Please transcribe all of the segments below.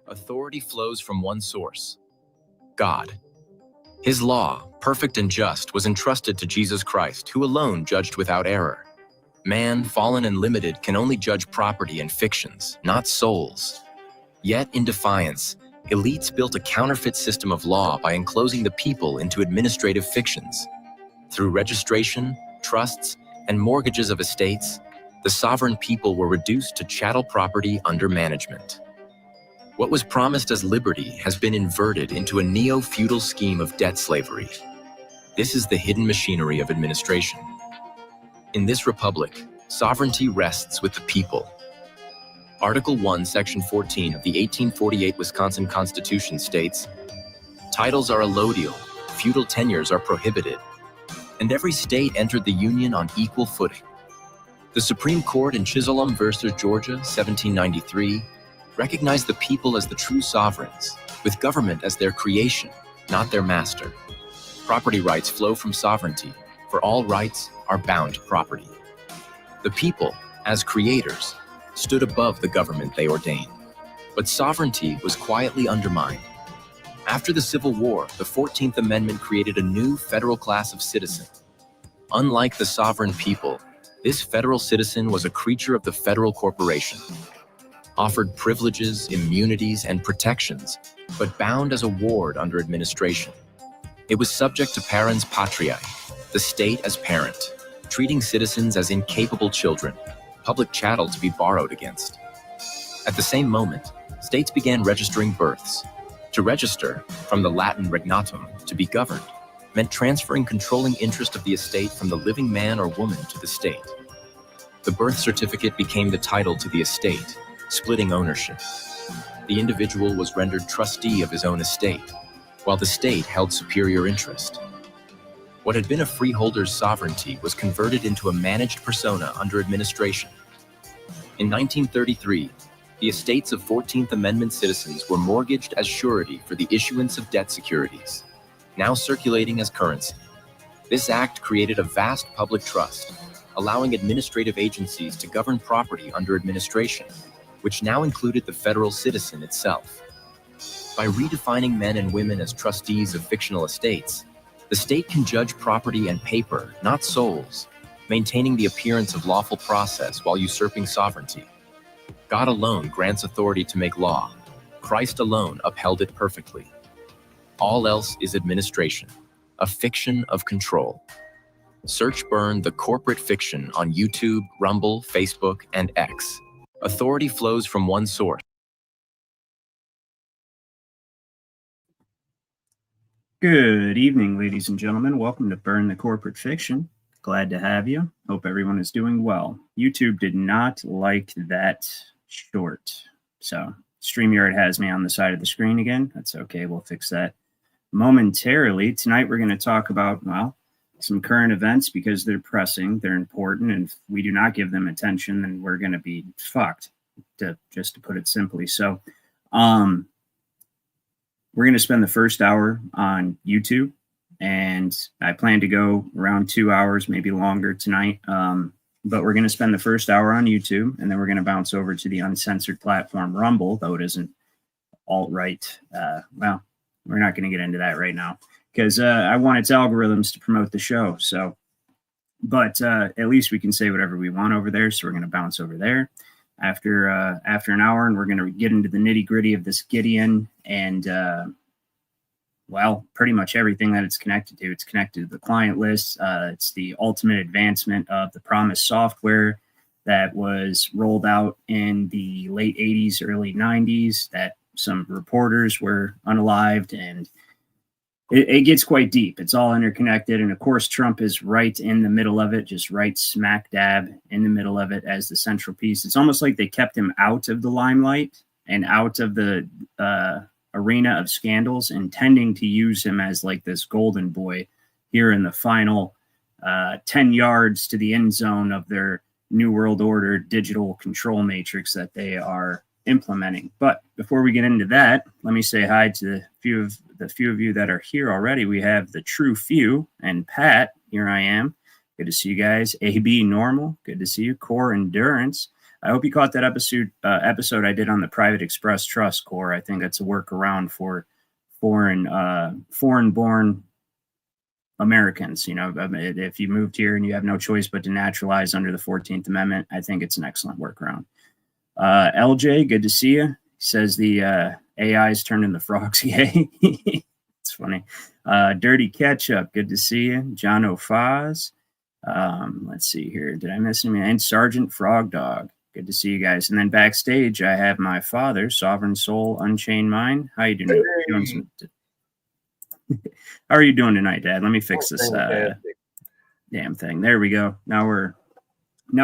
Authority flows from one source: God. His law, perfect and just, was entrusted to Jesus Christ, who alone judged without error. Man, fallen and limited, can only judge property and fictions, not souls. Yet, in defiance, elites built a counterfeit system of law by enclosing the people into administrative fictions. Through registration, trusts, and mortgages of estates, the sovereign people were reduced to chattel property under management. What was promised as liberty has been inverted into a neo-feudal scheme of debt slavery. This is the hidden machinery of administration. In this republic, sovereignty rests with the people. Article 1, Section 14 of the 1848 Wisconsin Constitution states, "Titles are allodial, feudal tenures are prohibited, and every state entered the Union on equal footing." The Supreme Court in Chisholm versus Georgia, 1793, recognized the people as the true sovereigns, with government as their creation, not their master. Property rights flow from sovereignty, for all rights are bound to property. The people, as creators, stood above the government they ordained, but sovereignty was quietly undermined. After the Civil War, the 14th Amendment created a new federal class of citizen. Unlike the sovereign people, this federal citizen was a creature of the federal corporation, offered privileges, immunities, and protections, but bound as a ward under administration. It was subject to parens patriae, the state as parent, treating citizens as incapable children, public chattel to be borrowed against. At the same moment, states began registering births. To register, from the Latin regnatum, to be governed, meant transferring controlling interest of the estate from the living man or woman to the state. The birth certificate became the title to the estate, splitting ownership. The individual was rendered trustee of his own estate, while the state held superior interest. What had been a freeholder's sovereignty was converted into a managed persona under administration. In 1933, the estates of 14th Amendment citizens were mortgaged as surety for the issuance of debt securities, now circulating as currency. This act created a vast public trust, allowing administrative agencies to govern property under administration, which now included the federal citizen itself. By redefining men and women as trustees of fictional estates, the state can judge property and paper, not souls, maintaining the appearance of lawful process while usurping sovereignty. God alone grants authority to make law. Christ alone upheld it perfectly. All else is administration, a fiction of control. Search burn the corporate fiction on YouTube, Rumble, Facebook, and X. Authority flows from one source. Good evening, ladies and gentlemen. Welcome to Burn the Corporate Fiction. Glad to have you. Hope everyone is doing well. YouTube did not like that short. So StreamYard has me on the side of the screen again. That's okay. We'll fix that momentarily. Tonight we're going to talk about, well, some current events because they're pressing, they're important, and if we do not give them attention, then we're going to be fucked, just to put it simply. So we're going to spend the first hour on YouTube, and I plan to go around 2 hours, maybe longer tonight. But we're going to spend the first hour on YouTube, and then we're going to bounce over to the uncensored platform Rumble, though it isn't alt-right. Well, we're not going to get into that right now because I want its algorithms to promote the show. So, but at least we can say whatever we want over there. So we're going to bounce over there after an hour, and we're going to get into the nitty gritty of this Gideon and well, pretty much everything that it's connected to. It's connected to the client list. It's the ultimate advancement of the promised software that was rolled out in the late 80s, early 90s, that some reporters were unalived, and it gets quite deep. It's all interconnected. And of course, Trump is right in the middle of it, just right smack dab in the middle of it as the central piece. It's almost like they kept him out of the limelight and out of the arena of scandals, intending to use him as like this golden boy here in the final 10 yards to the end zone of their New World Order digital control matrix that they are implementing. But before we get into that, let me say hi to the few of you that are here already. We have the True Few and Pat. Here I am. Good to see you guys. AB Normal. Good to see you. Core Endurance. I hope you caught that episode I did on the Private Express Trust Corps. I think that's a workaround for foreign-born Americans. You know, if you moved here and you have no choice but to naturalize under the 14th Amendment, I think it's an excellent workaround. LJ, good to see you. He says the AI's turning the frogs gay. It's funny. Dirty Ketchup, good to see you. John O'Faz. Let's see here. Did I miss him? And Sergeant Frog Dog. Good to see you guys. And then backstage, I have my father, Sovereign Soul, Unchained Mind. How you doing? How are you doing tonight, Dad? Let me fix this damn thing. There we go. Now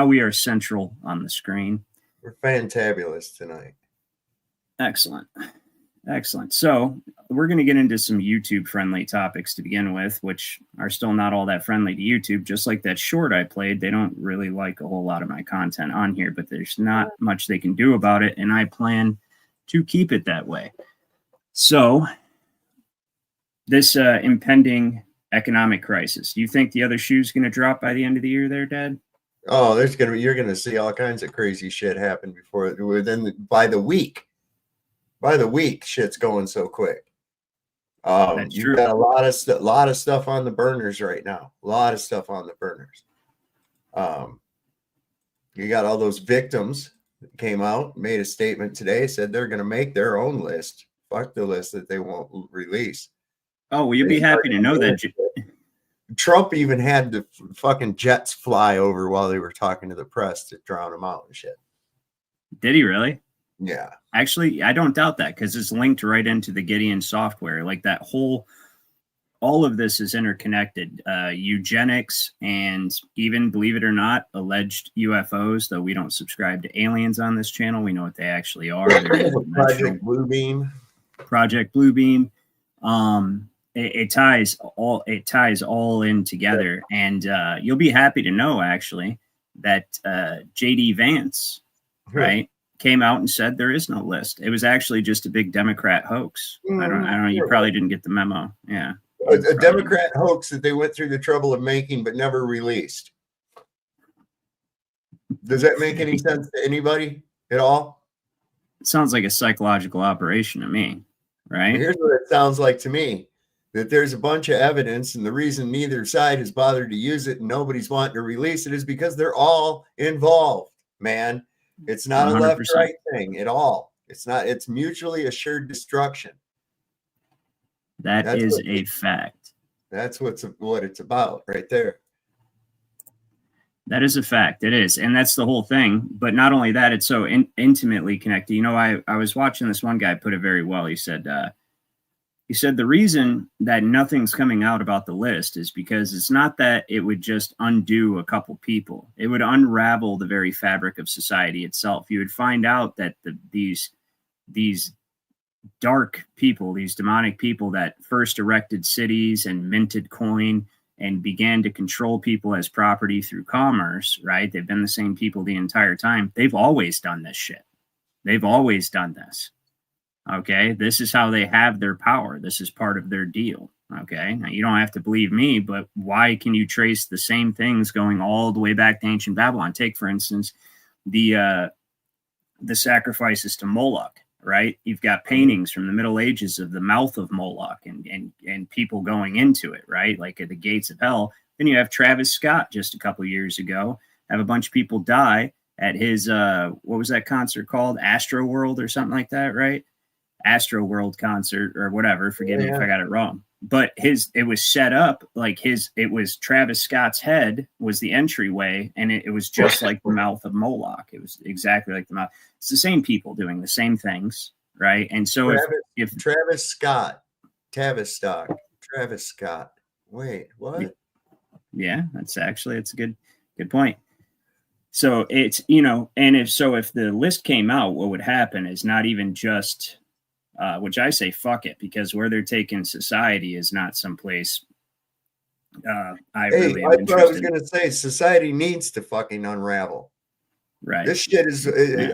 we are central on the screen. We're fantabulous tonight. Excellent. So we're going to get into some YouTube-friendly topics to begin with, which are still not all that friendly to YouTube. Just like that short I played, they don't really like a whole lot of my content on here, but there's not much they can do about it, and I plan to keep it that way. So this impending economic crisis, do you think the other shoe's going to drop by the end of the year there, Dad? Oh, you're going to see all kinds of crazy shit happen by the week. By the week, shit's going so quick. You've got a lot of stuff on the burners right now. A lot of stuff on the burners. You got all those victims that came out, made a statement today, said they're going to make their own list. Fuck the list that they won't release. Oh, well, you'll be happy to know that. Trump even had the fucking jets fly over while they were talking to the press to drown them out and shit. Did he really? Yeah. Actually, I don't doubt that because it's linked right into the Gideon software. Like that all of this is interconnected. Eugenics and even, believe it or not, alleged UFOs, though we don't subscribe to aliens on this channel. We know what they actually are. Project Bluebeam. It ties all in together. And you'll be happy to know, actually, that JD Vance, right, came out and said there is no list. It was actually just a big Democrat hoax. I don't know. You probably didn't get the memo. Yeah. A Democrat hoax that they went through the trouble of making but never released. Does that make any sense to anybody at all? It sounds like a psychological operation to me, right? Here's what it sounds like to me. That there's a bunch of evidence, and the reason neither side has bothered to use it and nobody's wanting to release it is because they're all involved, man. It's not 100%. A left-right thing at all. It's not. It's mutually assured destruction. That's a fact. That's what it's about right there. That is a fact. It is. And that's the whole thing. But not only that, it's so intimately connected. You know, I was watching this one guy put it very well. He said the reason that nothing's coming out about the list is because it's not that it would just undo a couple people. It would unravel the very fabric of society itself. You would find out that these dark people, these demonic people that first erected cities and minted coin and began to control people as property through commerce, right? They've been the same people the entire time. They've always done this shit. They've always done this. Okay, this is how they have their power. This is part of their deal. Okay, now you don't have to believe me, but why can you trace the same things going all the way back to ancient Babylon? Take, for instance, the sacrifices to Moloch, right? You've got paintings from the Middle Ages of the mouth of Moloch and people going into it, right? Like at the gates of hell. Then you have Travis Scott just a couple years ago, have a bunch of people die at his, what was that concert called? Astro World or something like that, right? Astro World concert or whatever. Forgive me if I got it wrong. But it was set up like it was Travis Scott's head was the entryway, and it was just like the mouth of Moloch. It was exactly like the mouth. It's the same people doing the same things, right? And so if Travis Scott. Wait, what? Yeah, it's a good point. So it's, you know, and if the list came out, what would happen is not even just which I say fuck it, because where they're taking society is not someplace I was going to say. Society needs to fucking unravel. Right. This shit is,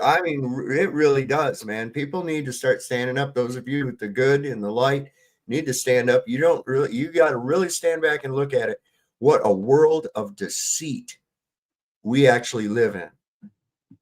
I mean, it really does, man. People need to start standing up. Those of you with the good and the light need to stand up. You got to really stand back and look at it. What a world of deceit we actually live in.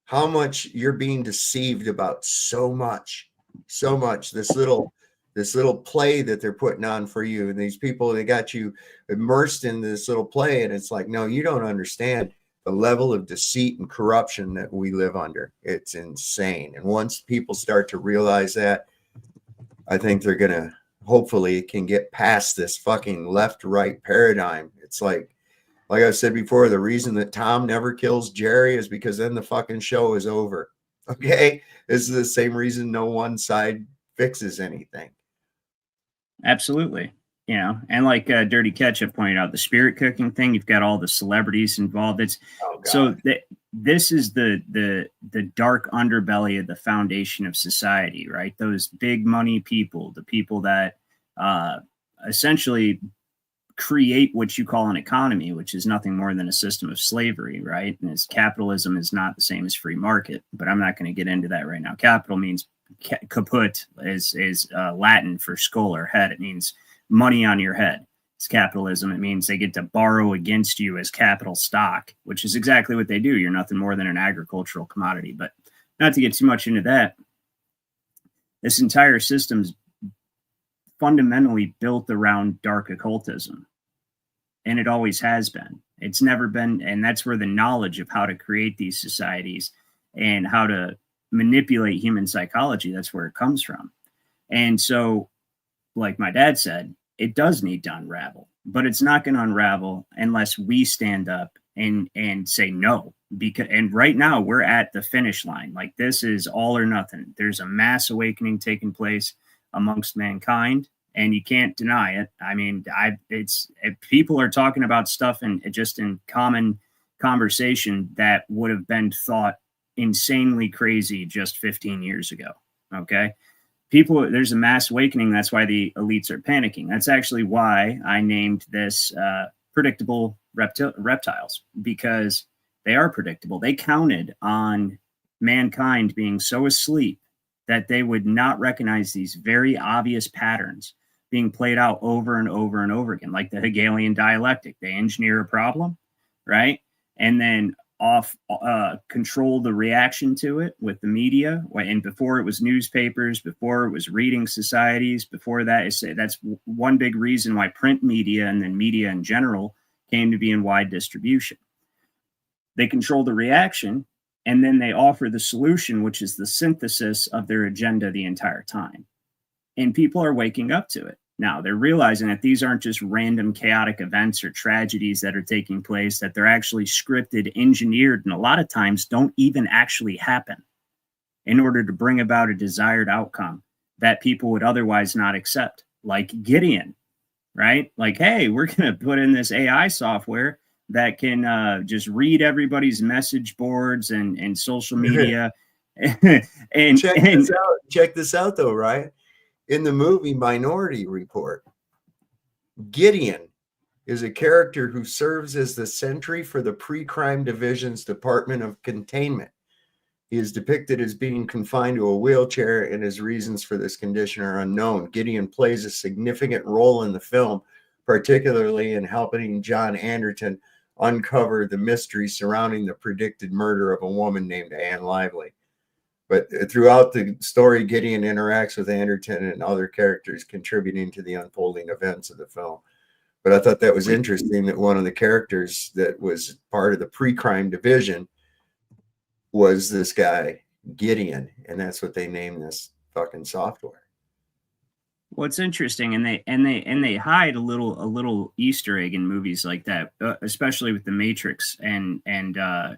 how much you're being deceived about so much. This little play that they're putting on for you, and these people, they got you immersed in this little play, and it's like, no, you don't understand the level of deceit and corruption that we live under. It's insane. And once people start to realize that, I think they're gonna hopefully can get past this fucking left-right paradigm. It's like I said before, the reason that Tom never kills Jerry is because then the fucking show is over. Okay? This is the same reason no one side fixes anything. Absolutely. You know, and like Dirty Ketchup pointed out, the spirit cooking thing, you've got all the celebrities involved. It's this is the dark underbelly of the foundation of society, right? Those big money people, the people that essentially create what you call an economy, which is nothing more than a system of slavery, right? And as capitalism is not the same as free market, but I'm not going to get into that right now. Capital means caput is Latin for skull or head. It means money on your head. It's capitalism. It means they get to borrow against you as capital stock, which is exactly what they do. You're nothing more than an agricultural commodity. But not to get too much into that, this entire system's fundamentally built around dark occultism. And it always has been. It's never been, and that's where the knowledge of how to create these societies and how to manipulate human psychology, that's where it comes from. And so, like my dad said, it does need to unravel, but it's not going to unravel unless we stand up and say no. And right now we're at the finish line. Like, this is all or nothing. There's a mass awakening taking place amongst mankind, and you can't deny it. I mean, people are talking about stuff and just in common conversation that would have been thought insanely crazy just 15 years ago. Okay. There's a mass awakening. That's why the elites are panicking. That's actually why I named this predictable reptiles, because they are predictable. They counted on mankind being so asleep that they would not recognize these very obvious patterns being played out over and over and over again, like the Hegelian dialectic. They engineer a problem, right? And then control the reaction to it with the media. And before it was newspapers, before it was reading societies, before that, that's one big reason why print media and then media in general came to be in wide distribution. They control the reaction, and then they offer the solution, which is the synthesis of their agenda the entire time. And people are waking up to it. Now, they're realizing that these aren't just random chaotic events or tragedies that are taking place, that they're actually scripted, engineered, and a lot of times don't even actually happen in order to bring about a desired outcome that people would otherwise not accept, like Gideon, right? Like, hey, we're going to put in this AI software that can just read everybody's message boards and social media. and check this out, though, right? In the movie Minority Report, Gideon is a character who serves as the sentry for the Pre-Crime Division's Department of Containment. He is depicted as being confined to a wheelchair, and his reasons for this condition are unknown. Gideon plays a significant role in the film, particularly in helping John Anderton uncover the mystery surrounding the predicted murder of a woman named Anne Lively. But throughout the story, Gideon interacts with Anderton and other characters, contributing to the unfolding events of the film. But I thought that was interesting that one of the characters that was part of the pre-crime division was this guy, Gideon, and that's what they named this fucking software. Well, it's interesting, and they hide a little Easter egg in movies like that, especially with The Matrix and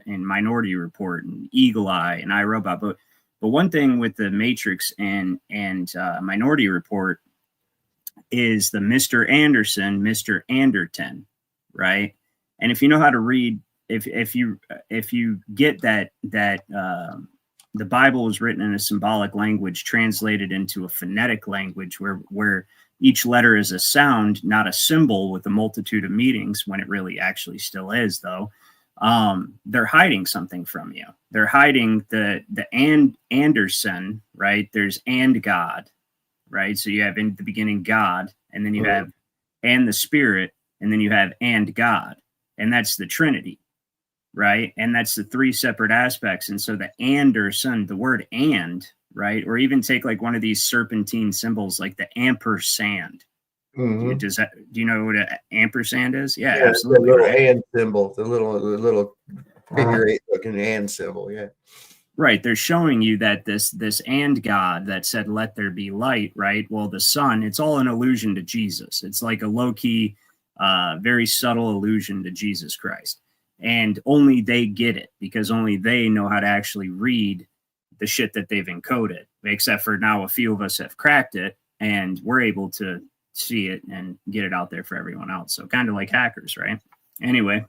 Minority Report and Eagle Eye and iRobot. But one thing with The Matrix and Minority Report is the Mr. Anderson, Mr. Anderton, right? And if you know how to read, if you get that the Bible was written in a symbolic language translated into a phonetic language where each letter is a sound, not a symbol with a multitude of meanings, when it really actually still is, though. They're hiding something from you. They're hiding the Anderson, right? There's and God, right? So you have in the beginning God, and then you have and the Spirit, and then you have and God, and that's the Trinity. right? And that's the three separate aspects. And so the and or son, the word and, right? Or even take like one of these serpentine symbols like the ampersand. Mm-hmm. Do you know what an ampersand is? Yeah, Yeah, absolutely. the little Right? and symbol, the little figure eight looking and symbol. Yeah. Right. They're showing you that this and God that said, let there be light, right? Well, the sun, it's all an allusion to Jesus. It's like a low-key, very subtle allusion to Jesus Christ. And only they get it because only they know how to actually read the shit that they've encoded, except for now a few of us have cracked it and we're able to see it and get it out there for everyone else. So kind of like hackers, right? Anyway,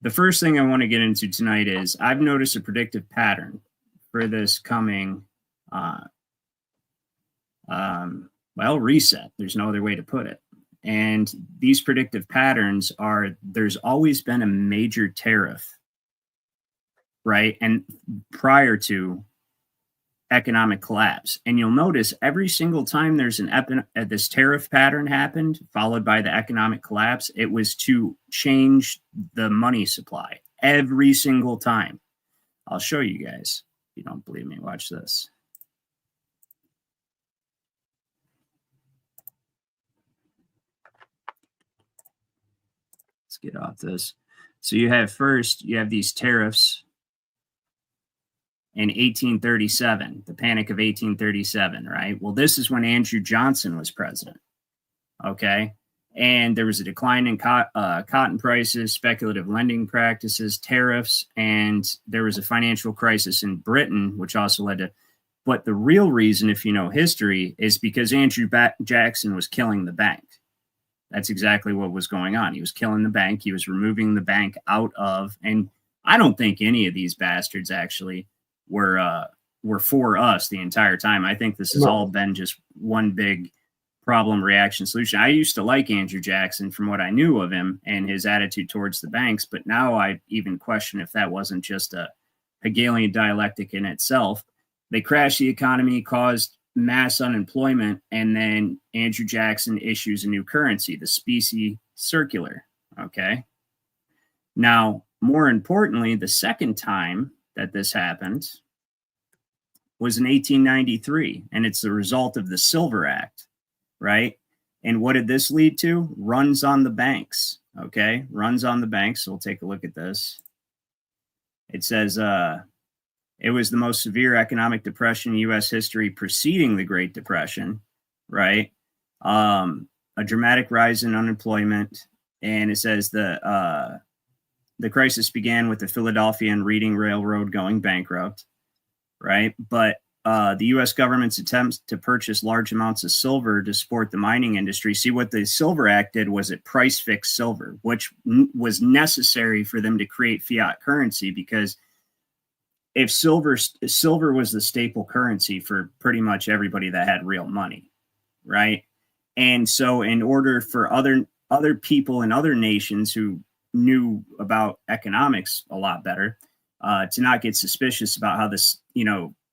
the first thing I want to get into tonight is I've noticed a predictive pattern for this coming, reset. There's no other way to put it. And these predictive patterns are there's always been a major tariff, right? And prior to economic collapse. And you'll notice every single time there's this tariff pattern happened, followed by the economic collapse, it was to change the money supply every single time. I'll show you guys. If you don't believe me, watch this. Let's get off this. So you have these tariffs in 1837, the Panic of 1837, right? Well, this is when Andrew Johnson was president, okay? And there was a decline in cotton prices, speculative lending practices, tariffs, and there was a financial crisis in Britain, which also led to, but the real reason, if you know history, is because Andrew Jackson was killing the bank. That's exactly what was going on. He was killing the bank. He was removing the bank out of, and I don't think any of these bastards actually were for us the entire time. I think this has all been just one big problem, reaction, solution. I used to like Andrew Jackson from what I knew of him and his attitude towards the banks, but now I even question if that wasn't just a Hegelian dialectic in itself. They crashed the economy, caused mass unemployment, and then Andrew Jackson issues a new currency, the specie circular. Okay. Now, more importantly, the second time that this happened was in 1893, and it's the result of the Silver Act, right? And what did this lead to? Runs on the banks, okay? Runs on the banks. So we'll take a look at this. It says it was the most severe economic depression in U.S. history preceding the Great Depression, right? A dramatic rise in unemployment, and it says the crisis began with the Philadelphia and Reading Railroad going bankrupt, right? But the U.S. government's attempts to purchase large amounts of silver to support the mining industry. See, what the Silver Act did was it price fixed silver, which was necessary for them to create fiat currency, because if silver was the staple currency for pretty much everybody that had real money, right? And so in order for other people in other nations who knew about economics a lot better to not get suspicious about how this,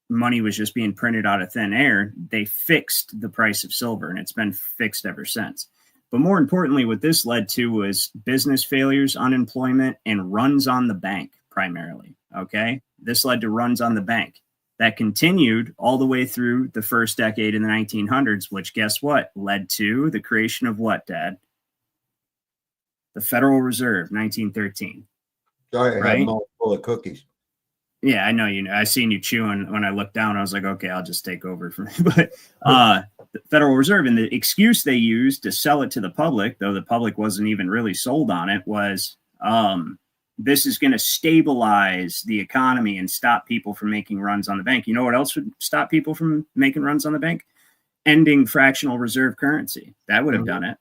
money was just being printed out of thin air, they fixed the price of silver, and it's been fixed ever since. But more importantly, what this led to was business failures, unemployment, and runs on the bank primarily, okay? This led to runs on the bank. That continued all the way through the first decade in the 1900s, which, guess what, led to the creation of what, Dad? The Federal Reserve, 1913. Sorry, I right? have a mouth full of cookies. Yeah, I know. I seen you chewing. When I looked down, I was like, okay, I'll just take over from it. But the Federal Reserve, and the excuse they used to sell it to the public, though the public wasn't even really sold on it, was this is going to stabilize the economy and stop people from making runs on the bank. You know what else would stop people from making runs on the bank? Ending fractional reserve currency. That would have done it.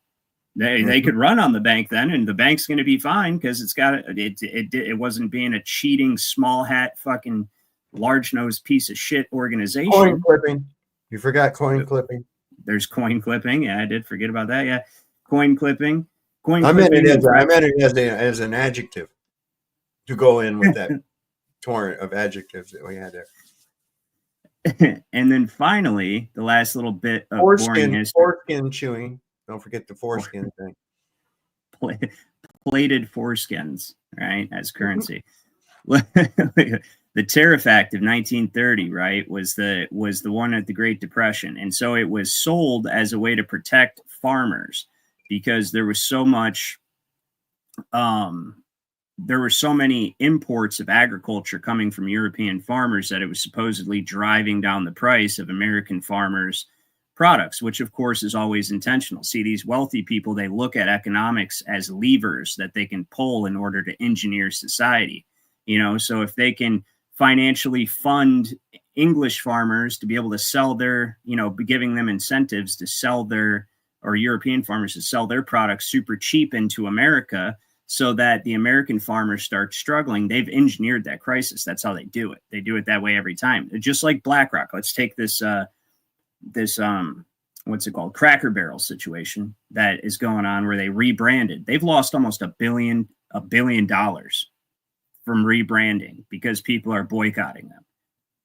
They could run on the bank then, and the bank's going to be fine because it wasn't being a cheating small hat fucking large nosed piece of shit organization. Coin clipping. You forgot coin clipping. There's coin clipping. Yeah, I did forget about that. Yeah, coin clipping. I meant it as an adjective to go in with that torrent of adjectives that we had there. And then finally, the last little bit of boring history. Foreskin chewing. Don't forget the foreskin thing. plated foreskins, right, as currency. The Tariff Act of 1930, right, was the one at the Great Depression, and so it was sold as a way to protect farmers because there was so much, there were so many imports of agriculture coming from European farmers that it was supposedly driving down the price of American farmers' products, which of course is always intentional. See, these wealthy people, they look at economics as levers that they can pull in order to engineer society. You know, so if they can financially fund English farmers to be able to sell their, you know, giving them incentives to sell their, or European farmers to sell their products super cheap into America so that the American farmers start struggling, they've engineered that crisis. That's how they do it. They do it that way every time. Just like BlackRock. Let's take this, what's it called? Cracker Barrel situation that is going on where they rebranded. They've lost almost $1 billion from rebranding because people are boycotting them.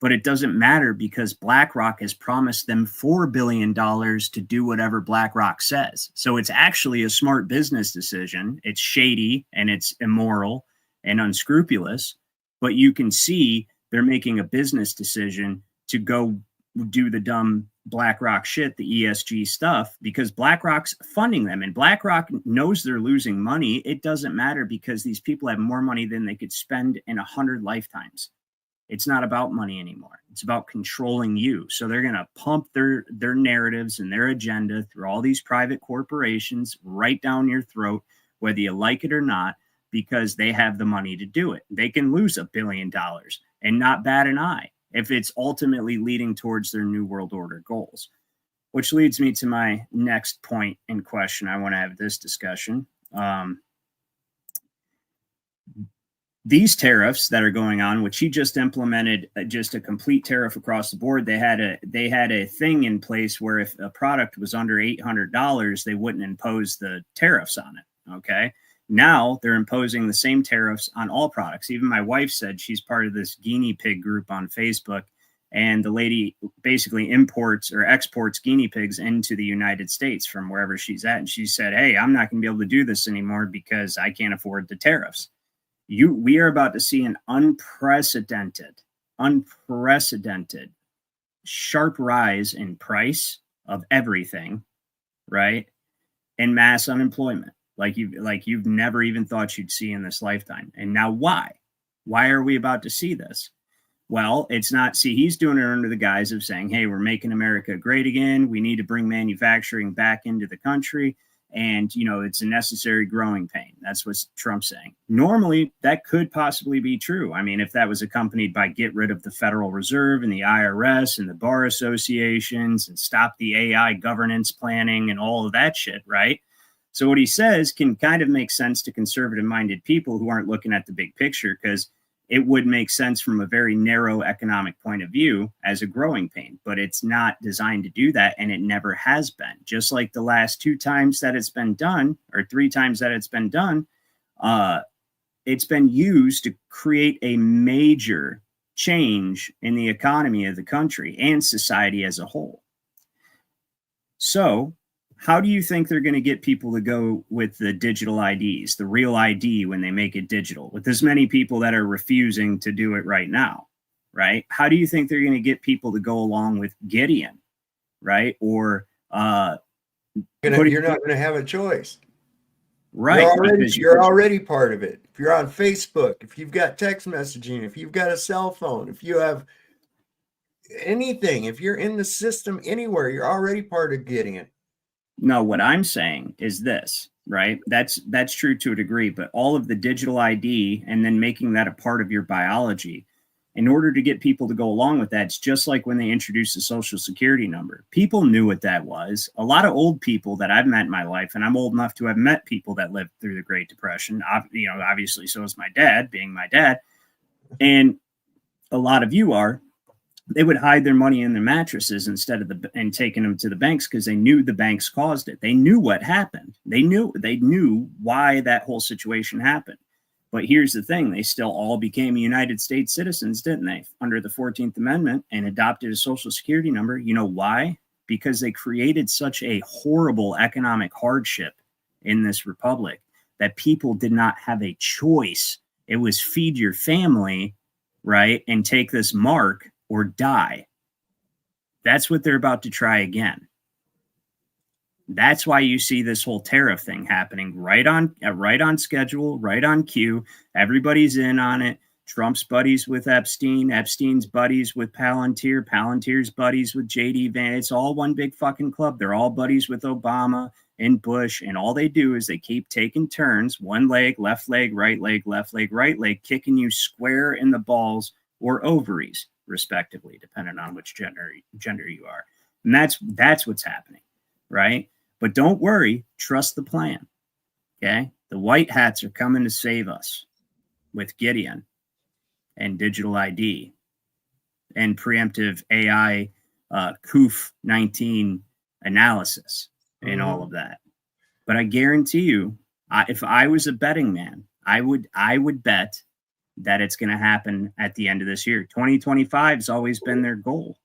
But it doesn't matter because BlackRock has promised them $4 billion to do whatever BlackRock says. So it's actually a smart business decision. It's shady and it's immoral and unscrupulous, but you can see they're making a business decision to go do the dumb BlackRock shit, the ESG stuff, because BlackRock's funding them, and BlackRock knows they're losing money. It doesn't matter because these people have more money than they could spend in 100 lifetimes. It's not about money anymore. It's about controlling you. So they're going to pump their narratives and their agenda through all these private corporations right down your throat, whether you like it or not, because they have the money to do it. They can lose $1 billion and not bat an eye if it's ultimately leading towards their New World Order goals. Which leads me to my next point in question. I want to have this discussion. These tariffs that are going on, which he just implemented, just a complete tariff across the board. They had a thing in place where if a product was under $800, they wouldn't impose the tariffs on it. Okay. Now they're imposing the same tariffs on all products. Even my wife said she's part of this guinea pig group on Facebook, and the lady basically imports or exports guinea pigs into the United States from wherever she's at. And she said, hey, I'm not going to be able to do this anymore because I can't afford the tariffs. We are about to see an unprecedented sharp rise in price of everything, right? And mass unemployment. Like you've never even thought you'd see in this lifetime. And now why? Why are we about to see this? Well, it's not, see, he's doing it under the guise of saying, hey, we're making America great again. We need to bring manufacturing back into the country. And, you know, it's a necessary growing pain. That's what Trump's saying. Normally, that could possibly be true. I mean, if that was accompanied by get rid of the Federal Reserve and the IRS and the bar associations and stop the AI governance planning and all of that shit, right? So what he says can kind of make sense to conservative-minded people who aren't looking at the big picture, because it would make sense from a very narrow economic point of view as a growing pain, but it's not designed to do that, and it never has been. Just like the last 2 times that it's been done, or 3 times that it's been done, it's been used to create a major change in the economy of the country and society as a whole. So how do you think they're going to get people to go with the digital IDs, the real ID, when they make it digital, with as many people that are refusing to do it right now, right? How do you think they're going to get people to go along with Gideon, right? Or you're not going to have a choice. Right. You're already part of it. If you're on Facebook, if you've got text messaging, if you've got a cell phone, if you have anything, if you're in the system anywhere, you're already part of Gideon. No, what I'm saying is this, right? That's true to a degree, but all of the digital ID and then making that a part of your biology, in order to get people to go along with that, it's just like when they introduced the Social Security number. People knew what that was. A lot of old people that I've met in my life, and I'm old enough to have met people that lived through the Great Depression. You know, obviously, so is my dad, being my dad, and a lot of you are. They would hide their money in their mattresses instead of and taking them to the banks, because they knew the banks caused it. They knew what happened. They knew why that whole situation happened. But here's the thing. They still all became United States citizens, didn't they? Under the 14th Amendment, and adopted a Social Security number. You know why? Because they created such a horrible economic hardship in this republic that people did not have a choice. It was feed your family, right? And take this mark or die. That's what they're about to try again. That's why you see this whole tariff thing happening right on schedule, right on cue. Everybody's in on it. Trump's buddies with Epstein, Epstein's buddies with Palantir, Palantir's buddies with JD Vance. It's all one big fucking club. They're all buddies with Obama and Bush, and all they do is they keep taking turns, one leg, left leg, right leg, left leg, right leg, kicking you square in the balls or ovaries, respectively, depending on which gender you are. And that's what's happening, right? But don't worry, trust the plan, okay? The white hats are coming to save us with Gideon and digital ID and preemptive AI COOF 19 analysis and all of that. But I guarantee you, if I was a betting man, I would bet that it's going to happen at the end of this year. 2025 has always been their goal.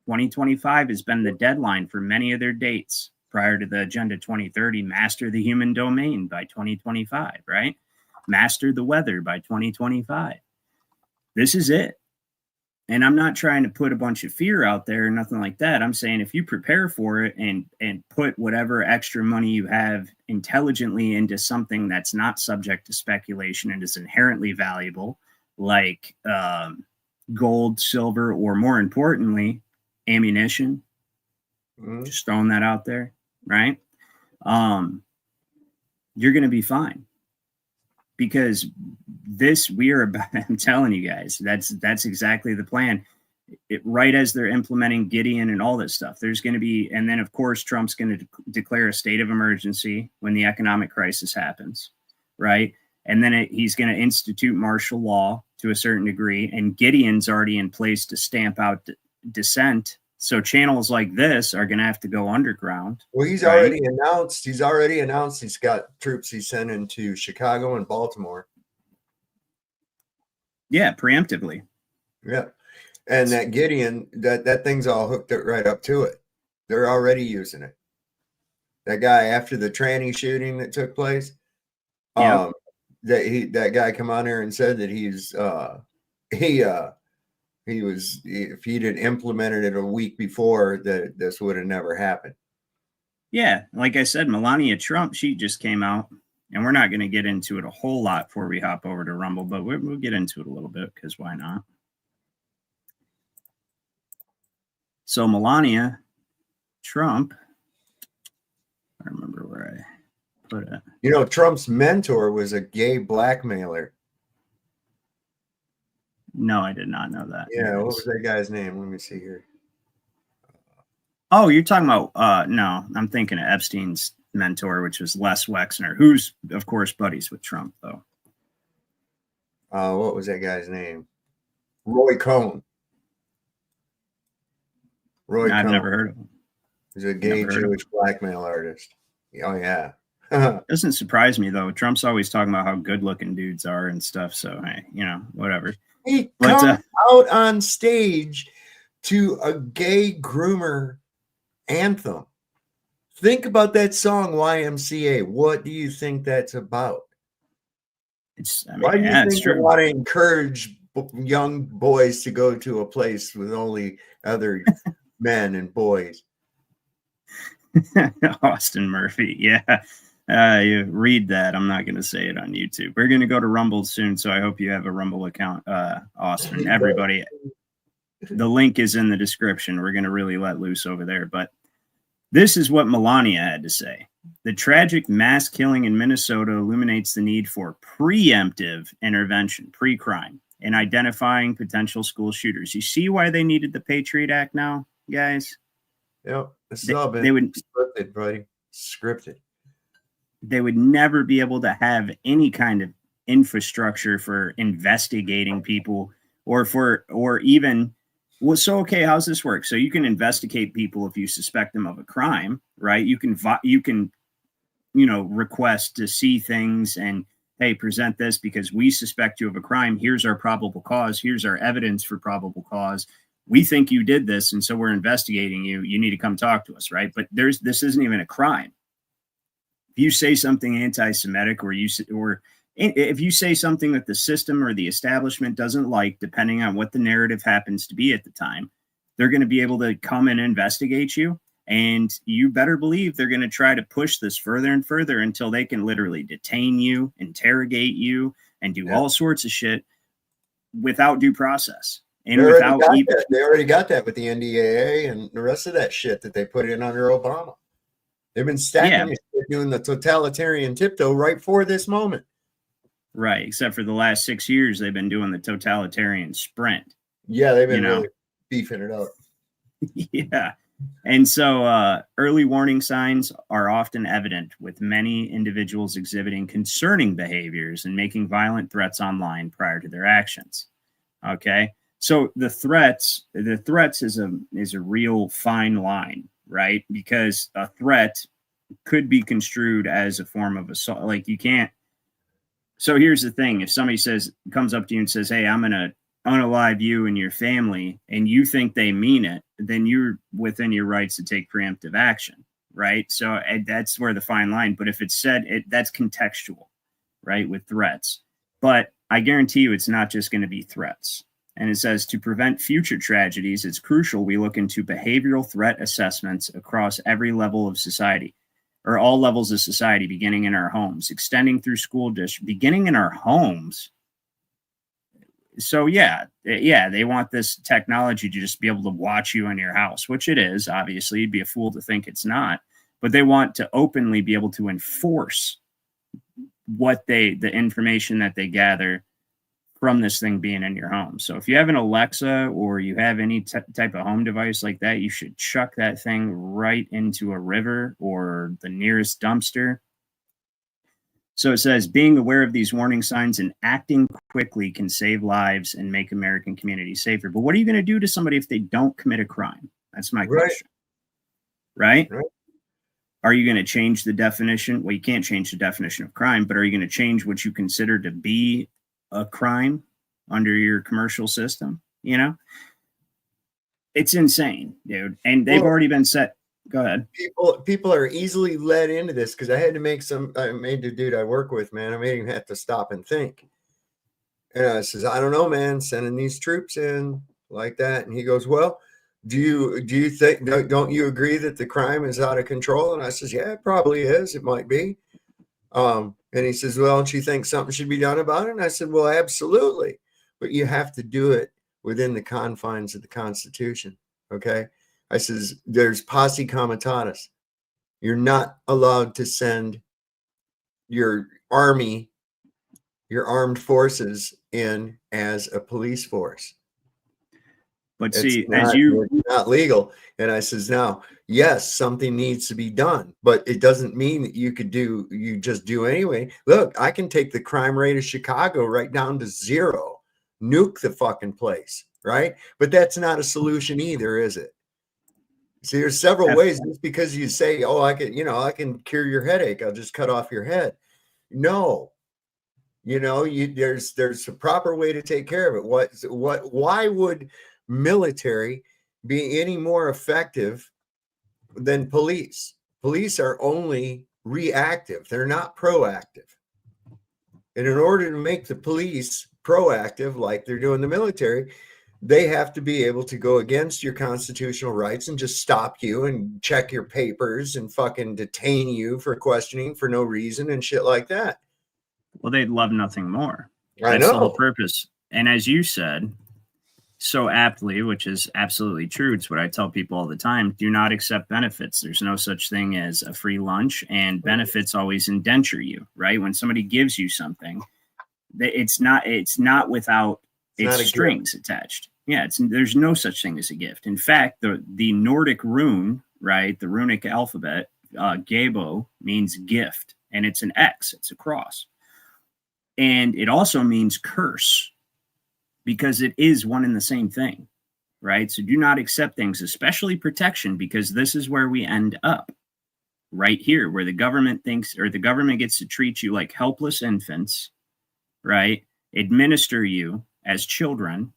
2025 has been the deadline for many of their dates prior to the Agenda 2030, master the human domain by 2025, right? Master the weather by 2025. This is it. And I'm not trying to put a bunch of fear out there or nothing like that. I'm saying if you prepare for it and put whatever extra money you have intelligently into something that's not subject to speculation and is inherently valuable, like gold, silver, or more importantly, ammunition, just throwing that out there, right? You're going to be fine. Because I'm telling you guys, that's exactly the plan. Right as they're implementing Gideon and all this stuff, there's going to be, and then of course Trump's going to declare a state of emergency when the economic crisis happens, right? And then he's going to institute martial law to a certain degree, and Gideon's already in place to stamp out dissent. So channels like this are going to have to go underground. Well, he's already announced he's got troops he's sending to Chicago and Baltimore. Yeah, preemptively. Yeah. And that Gideon, that thing's all hooked right up to it. They're already using it. That guy after the tranny shooting that took place, that guy come on there and said that if he'd implemented it a week before, that this would have never happened. Yeah, like I said, Melania Trump, she just came out, and we're not going to get into it a whole lot before we hop over to Rumble, but we'll get into it a little bit because why not? So Melania Trump, I remember where I put it. You know, Trump's mentor was a gay blackmailer. No, I did not know that. Yeah, what was that guy's name? Let me see here. Oh, you're talking about, no, I'm thinking of Epstein's mentor, which was Les Wexner, who's, of course, buddies with Trump, though. What was that guy's name? Roy Cohn. I've never heard of him. He's a gay Jewish blackmail artist. Oh, yeah. Doesn't surprise me, though. Trump's always talking about how good-looking dudes are and stuff, so, hey, whatever. He comes out on stage to a gay groomer anthem. Think about that song, YMCA. What do you think that's about? Why do you think they want to encourage young boys to go to a place with only other men and boys? Austin Murphy, yeah. You read that. I'm not going to say it on YouTube. We're going to go to Rumble soon, so I hope you have a Rumble account, Austin. Everybody, the link is in the description. We're going to really let loose over there. But this is what Melania had to say. The tragic mass killing in Minnesota illuminates the need for preemptive intervention, pre-crime, in identifying potential school shooters. You see why they needed the Patriot Act now, guys? Yep. This has all been scripted, buddy. Scripted. They would never be able to have any kind of infrastructure for investigating people or even, well, so, okay, how's this work? So you can investigate people if you suspect them of a crime, right? You can request to see things and, hey, present this because we suspect you of a crime. Here's our probable cause. Here's our evidence for probable cause. We think you did this, and so we're investigating you. You need to come talk to us, right? But this isn't even a crime. If you say something anti-Semitic, or if you say something that the system or the establishment doesn't like, depending on what the narrative happens to be at the time, they're going to be able to come and investigate you. And you better believe they're going to try to push this further and further until they can literally detain you, interrogate you, and do all sorts of shit without due process. And they without already got that. They already got that with the NDAA and the rest of that shit that they put in under Obama. They've been stacking it, doing the totalitarian tiptoe right for this moment. Right, except for the last 6 years, they've been doing the totalitarian sprint. Yeah, they've been really beefing it up. Yeah. And so early warning signs are often evident, with many individuals exhibiting concerning behaviors and making violent threats online prior to their actions. Okay. So the threats is a real fine line, right? Because a threat could be construed as a form of assault. Like, you can't. So here's the thing. If somebody comes up to you and says, hey, I'm going to unalive you and your family, and you think they mean it, then you're within your rights to take preemptive action, right? So that's where the fine line. But if it's said, that's contextual, right, with threats. But I guarantee you it's not just going to be threats. And it says, to prevent future tragedies, it's crucial we look into behavioral threat assessments across every level of society, or all levels of society, beginning in our homes, extending through school districts, beginning in our homes. So yeah, they want this technology to just be able to watch you in your house, which it is. Obviously, you'd be a fool to think it's not. But they want to openly be able to enforce the information that they gather from this thing being in your home. So if you have an Alexa or you have any type of home device like that, you should chuck that thing right into a river or the nearest dumpster. So it says, being aware of these warning signs and acting quickly can save lives and make American communities safer. But what are you going to do to somebody if they don't commit a crime? That's my question. Right? Are you going to change the definition? Well, you can't change the definition of crime, but are you going to change what you consider to be a crime under your commercial system? It's insane, dude. And they've already been set. Go ahead. People are easily led into this, because I had to I made the dude I work with, man, I made him have to stop and think. And I says, I don't know, man, sending these troops in like that. And he goes, well, do you think, don't you agree that the crime is out of control? And I says, yeah, it probably is. It might be. And he says, well, don't you think something should be done about it? And I said, well, absolutely. But you have to do it within the confines of the Constitution. Okay. I says, there's posse comitatus. You're not allowed to send your army, your armed forces in as a police force. But see, it's not legal. And I says, now, yes, something needs to be done, but it doesn't mean that you just do anyway. Look, I can take the crime rate of Chicago right down to 0, nuke the fucking place, right? But that's not a solution either, is it? See, there's several ways. Just because you say, oh, I can cure your headache, I'll just cut off your head. No, there's a proper way to take care of it. Why would military be any more effective than police? Police are only reactive. They're not proactive. And in order to make the police proactive, like they're doing the military, they have to be able to go against your constitutional rights and just stop you and check your papers and fucking detain you for questioning for no reason and shit like that. Well, they'd love nothing more. That's the whole purpose. And as you said so aptly, which is absolutely true, it's what I tell people all the time, do not accept benefits. There's no such thing as a free lunch, and benefits always indenture you, right? When somebody gives you something, it's not without its strings attached. Yeah, there's no such thing as a gift. In fact, the Nordic rune, right, the runic alphabet, Gabo, means gift, and it's an X, it's a cross. And it also means curse, because it is one and the same thing, right? So do not accept things, especially protection, because this is where we end up, right here, where the government gets to treat you like helpless infants, right? Administer you as children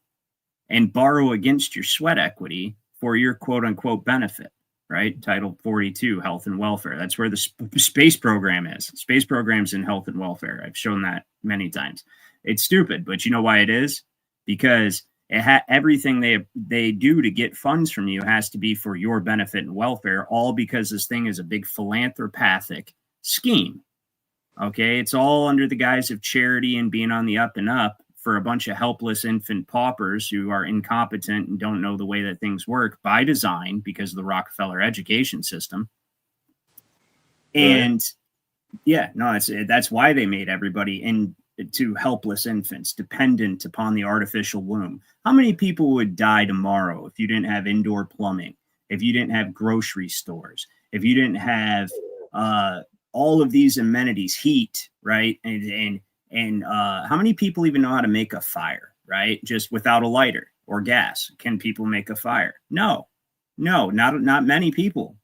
and borrow against your sweat equity for your quote unquote benefit. right? Title 42, health and welfare. That's where the space program is. Space program's in health and welfare. I've shown that many times. It's stupid, but you know why it is? Because everything they do to get funds from you has to be for your benefit and welfare, all because this thing is a big philanthropic scheme. Okay, it's all under the guise of charity and being on the up and up for a bunch of helpless infant paupers who are incompetent and don't know the way that things work by design because of the Rockefeller education system. And yeah, no, that's why they made everybody into helpless infants, dependent upon the artificial womb. How many people would die tomorrow if you didn't have indoor plumbing, if you didn't have grocery stores, if you didn't have all of these amenities, heat, right? And how many people even know how to make a fire, right? Just without a lighter or gas. Can people make a fire? No, not many people.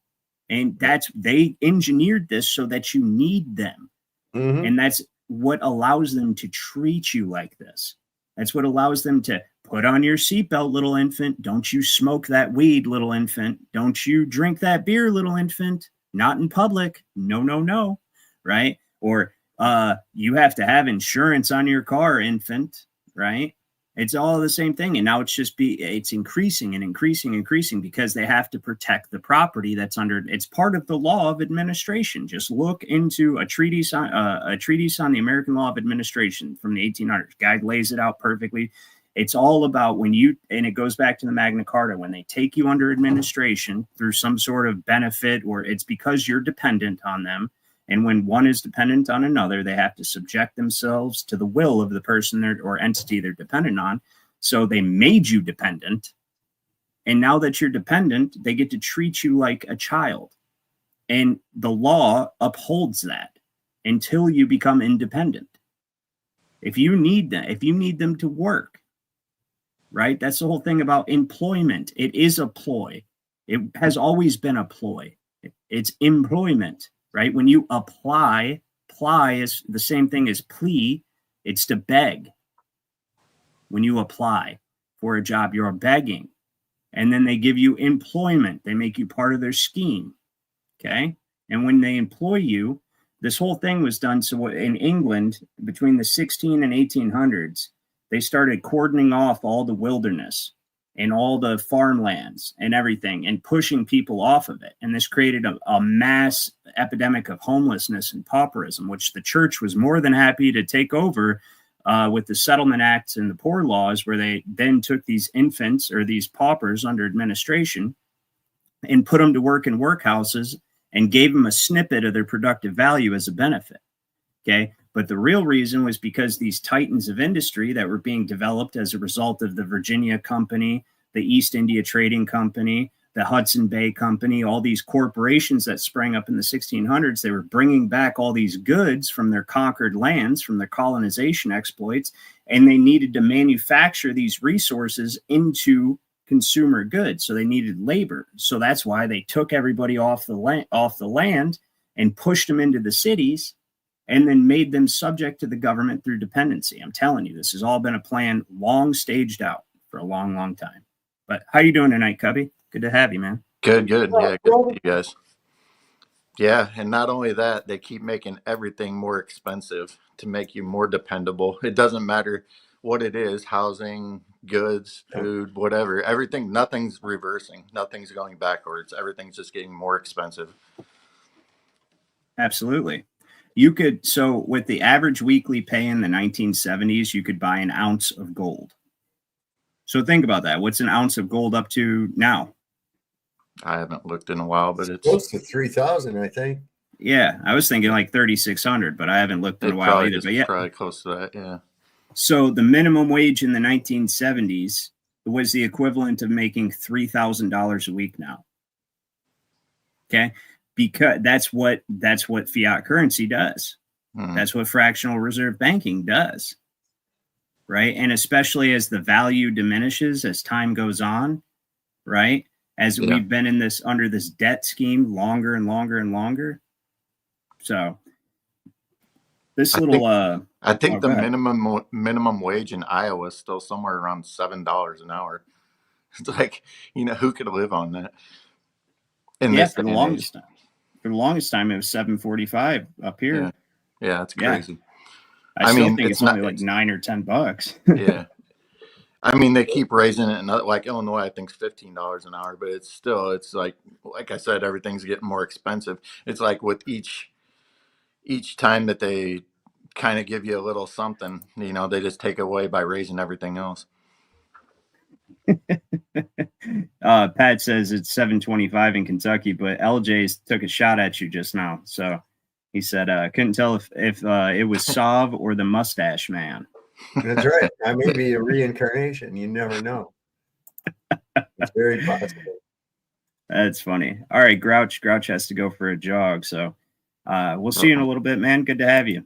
And they engineered this so that you need them. Mm-hmm. And that's what allows them to treat you like this. That's what allows them to put on your seatbelt, little infant. Don't you smoke that weed, little infant. Don't you drink that beer, little infant. Not in public. No. Right? Or you have to have insurance on your car, infant. Right? It's all the same thing. And now it's increasing and increasing because they have to protect the property that's under. It's part of the law of administration. Just look into a treatise on the American Law of Administration from the 1800s. Guy lays it out perfectly. It's all about and it goes back to the Magna Carta, when they take you under administration through some sort of benefit, or it's because you're dependent on them. And when one is dependent on another, they have to subject themselves to the will of the person or entity they're dependent on. So they made you dependent. And now that you're dependent, they get to treat you like a child. And the law upholds that until you become independent. If you need them to work, right? That's the whole thing about employment. It is a ploy. It has always been a ploy. It's employment. Right? When you apply is the same thing as plea. It's to beg. When you apply for a job, you're begging. And then they give you employment. They make you part of their scheme. Okay? And when they employ you, this whole thing was done. So in England, between the 16 and 1800s, they started cordoning off all the wilderness and all the farmlands and everything and pushing people off of it. And this created a mass epidemic of homelessness and pauperism, which the church was more than happy to take over with the Settlement Acts and the Poor Laws, where they then took these infants or these paupers under administration and put them to work in workhouses and gave them a snippet of their productive value as a benefit. Okay. But the real reason was because these titans of industry that were being developed as a result of the Virginia Company, the East India Trading Company, the Hudson Bay Company, all these corporations that sprang up in the 1600s, they were bringing back all these goods from their conquered lands, from their colonization exploits, and they needed to manufacture these resources into consumer goods. So they needed labor. So that's why they took everybody off the land and pushed them into the cities, and then made them subject to the government through dependency. I'm telling you, this has all been a plan long staged out for a long, long time. But how you doing tonight, Cubby? Good to have you, man. Good. Yeah, good to see you guys. Yeah, and not only that, they keep making everything more expensive to make you more dependable. It doesn't matter what it is, housing, goods, food, whatever. Everything, nothing's reversing. Nothing's going backwards. Everything's just getting more expensive. Absolutely. So with the average weekly pay in the 1970s, you could buy an ounce of gold. So think about that. What's an ounce of gold up to now? I haven't looked in a while, but it's close to 3,000, I think. Yeah, I was thinking like 3,600, but I haven't looked in a while either. But yeah, probably close to that. Yeah. So the minimum wage in the 1970s was the equivalent of making $3,000 a week now. Okay. Because that's what fiat currency does. That's what fractional reserve banking does. Right. And especially as the value diminishes as time goes on, right? As we've been in under this debt scheme longer and longer and longer. So this I think the minimum wage in Iowa is still somewhere around $7 an hour. It's like, who could live on that? in Yeah, this for the day and age. longest time. For the longest time, it was 7.45 up here. Yeah, that's crazy. I still think it's only like $9 or $10. Yeah. I mean, they keep raising it, and like Illinois, I think is $15 an hour, but it's like I said, everything's getting more expensive. It's like with each time that they kind of give you a little something, you know, they just take away by raising everything else. Pat says it's 7:25 in Kentucky, but LJ's took a shot at you just now. So he said, couldn't tell if it was Sav or the Mustache Man. That's right. I may be a reincarnation. You never know. It's very possible. That's funny. All right, Grouch has to go for a jog, so we'll see you in a little bit, man. Good to have you.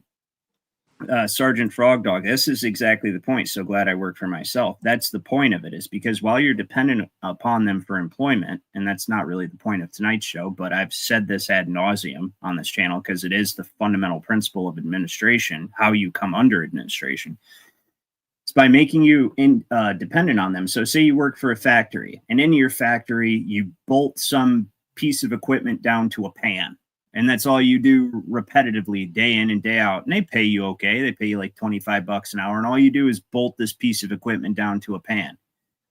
Sergeant Frog Dog, this is exactly the point. So glad I work for myself. That's the point of it, is because while you're dependent upon them for employment, and that's not really the point of tonight's show, but I've said this ad nauseum on this channel because it is the fundamental principle of administration, how you come under administration. It's by making you dependent on them. So say you work for a factory, and in your factory, you bolt some piece of equipment down to a pan. And that's all you do repetitively, day in and day out. And they pay you okay. They pay you like $25 an hour. And all you do is bolt this piece of equipment down to a pan.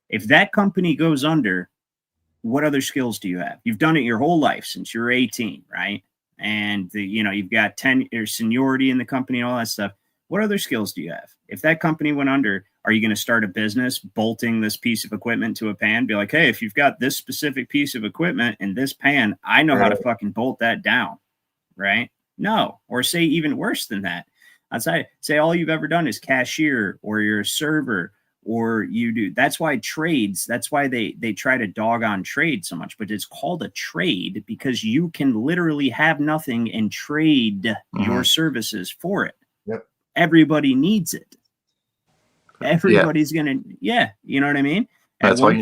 If that company goes under, what other skills do you have? You've done it your whole life since you're 18, right? And you've got 10 years seniority in the company and all that stuff. What other skills do you have? If that company went under, are you going to start a business bolting this piece of equipment to a pan? Be like, hey, if you've got this specific piece of equipment in this pan, I know how to fucking bolt that down, right? No. Or say even worse than that. Outside, say all you've ever done is cashier, or you're a server, or you do. That's why trades, that's why they try to dog on trade so much, but it's called a trade because you can literally have nothing and trade your services for it. Yep. Everybody needs it. Everybody's gonna, you know what I mean? That's why you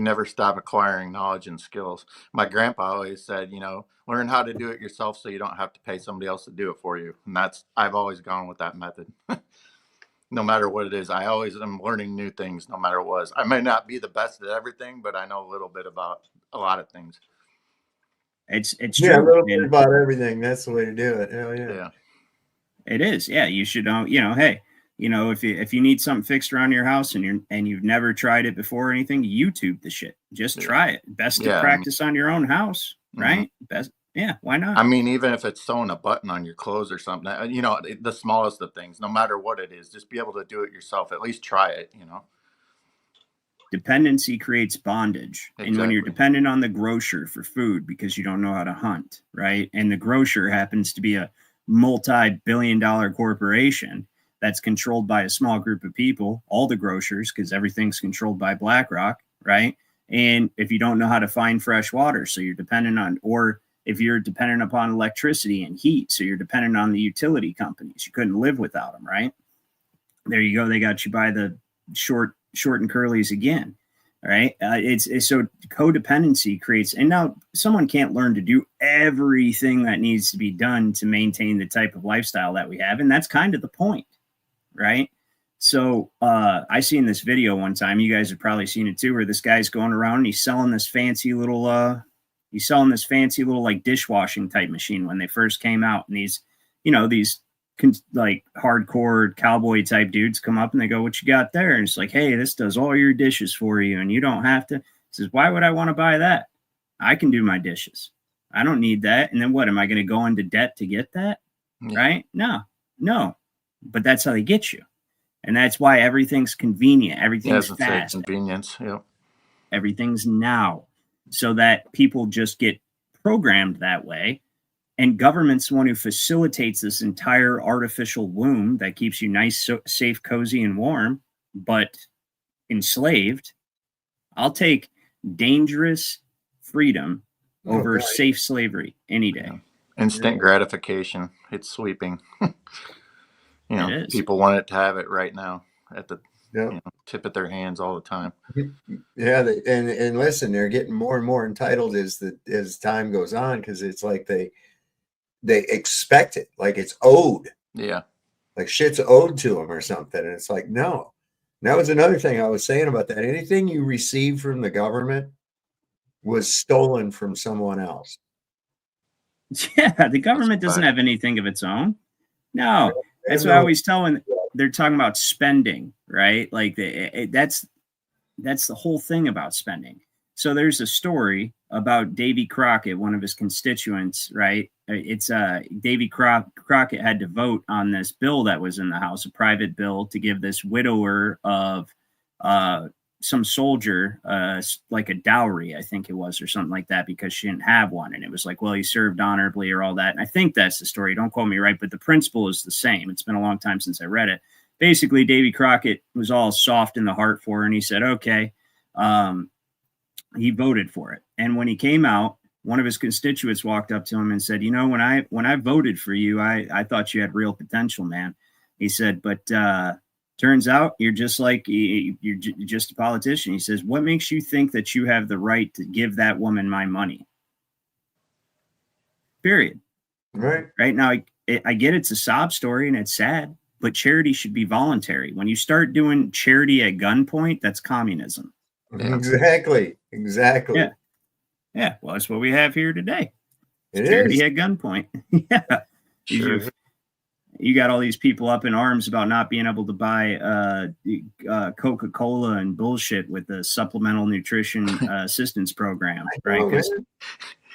never stop acquiring knowledge and skills. My grandpa always said, learn how to do it yourself so you don't have to pay somebody else to do it for you. And I've always gone with that method. No matter what it is, I always am learning new things, no matter what it was. I may not be the best at everything, but I know a little bit about a lot of things. It's true. A little bit about everything. That's the way to do it. Hell yeah. It is. Yeah, you should know. Hey, if you need something fixed around your house and you've never tried it before or anything, YouTube the shit. Just try it. Best to practice on your own house, right? Best. Yeah, why not? I mean, even if it's sewing a button on your clothes or something, the smallest of things, no matter what it is, just be able to do it yourself. At least try it, Dependency creates bondage. Exactly. And when you're dependent on the grocer for food because you don't know how to hunt, right? And the grocer happens to be a multi-billion-dollar corporation that's controlled by a small group of people, all the grocers, because everything's controlled by BlackRock, right? And if you don't know how to find fresh water, so you're dependent on, or if you're dependent upon electricity and heat, so you're dependent on the utility companies. You couldn't live without them, right? There you go. They got you by the short and curlies again, right? It's so codependency creates, and now someone can't learn to do everything that needs to be done to maintain the type of lifestyle that we have, and that's kind of the point, right? So I seen this video one time. You guys have probably seen it too, where this guy's going around and he's selling this fancy little like dishwashing type machine when they first came out. And these like hardcore cowboy type dudes come up and they go, what you got there? And it's like, hey, this does all your dishes for you. And you don't have to. He says, why would I want to buy that? I can do my dishes. I don't need that. And then what? Am I going to go into debt to get that? Yeah. Right? No. But that's how they get you. And that's why everything's convenient. Everything's fast. Convenience. Yep. Everything's now. So that people just get programmed that way. And government's the one who facilitates this entire artificial womb that keeps you nice, safe, cozy, and warm, but enslaved. I'll take dangerous freedom over safe slavery any day. Yeah. Instant gratification. It's sweeping. People want it to have it right now at the tip of their hands all the time. Yeah, and listen, they're getting more and more entitled as time goes on, because it's like they expect it, like it's owed. Yeah, like shit's owed to them or something. And it's like, no. And that was another thing I was saying about that. Anything you receive from the government, was stolen from someone else. Yeah, the government doesn't have anything of its own. No, that's what I always tell when they're talking about spending, right? Like that's the whole thing about spending. So there's a story about Davy Crockett, one of his constituents, right? It's Davy Crockett had to vote on this bill that was in the House, a private bill to give this widower of some soldier like a dowry, I think it was, or something like that, because she didn't have one. And it was like, well, he served honorably or all that. And I think that's the story. Don't quote me, right? But the principle is the same. It's been a long time since I read it. Basically, Davy Crockett was all soft in the heart for her, and he said, okay. He voted for it. And when he came out, one of his constituents walked up to him and said, you know, when I voted for you, I thought you had real potential, man. He said, but turns out you're just like, you're just a politician. He says, what makes you think that you have the right to give that woman my money? Period. Right now, I get it's a sob story and it's sad, but charity should be voluntary. When you start doing charity at gunpoint, that's communism. Exactly. Yeah. Well, that's what we have here today. It charity is at gunpoint. Yeah. Sure. You got all these people up in arms about not being able to buy Coca-Cola and bullshit with the supplemental nutrition assistance program, right? Because